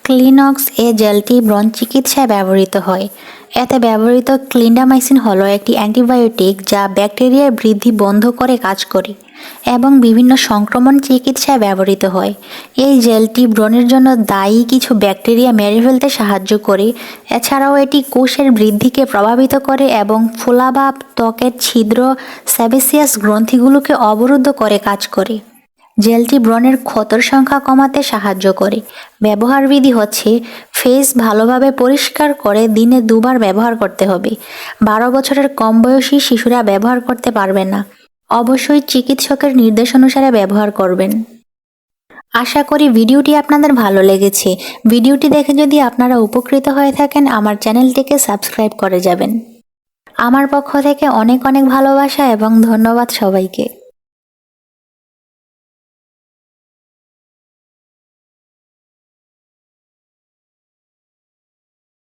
ক্লিনক্স এ জেলটি ব্রণ চিকিৎসায় ব্যবহৃত হয়। এতে ব্যবহৃত ক্লিন্ডামাইসিন হলো একটি অ্যান্টিবায়োটিক যা ব্যাকটেরিয়ার বৃদ্ধি বন্ধ করে কাজ করে এবং বিভিন্ন সংক্রমণ চিকিৎসায় ব্যবহৃত হয়। এই জেলটি ব্রণের জন্য দায়ী কিছু ব্যাকটেরিয়া মেরে ফেলতে সাহায্য করে। এছাড়াও এটি কোষের বৃদ্ধিকে প্রভাবিত করে এবং ফোলা বা ত্বকের ছিদ্র সেবেসিয়াস গ্রন্থিগুলোকে অবরুদ্ধ করে কাজ করে। জেলটি ব্রণের ক্ষতর সংখ্যা কমাতে সাহায্য করে। ব্যবহার বিধি হচ্ছে ফেস ভালোভাবে পরিষ্কার করে দিনে 2 বার ব্যবহার করতে হবে। 12 বছরের কম বয়সী শিশুরা ব্যবহার করতে পারবে না। অবশ্যই চিকিৎসকের নির্দেশ অনুসারে ব্যবহার করবেন। আশা করি ভিডিওটি আপনাদের ভালো লেগেছে। ভিডিওটি দেখে যদি আপনারা উপকৃত হয়ে থাকেন আমার চ্যানেলটিকে সাবস্ক্রাইব করে যাবেন। আমার পক্ষ থেকে অনেক অনেক ভালোবাসা এবং ধন্যবাদ সবাইকে।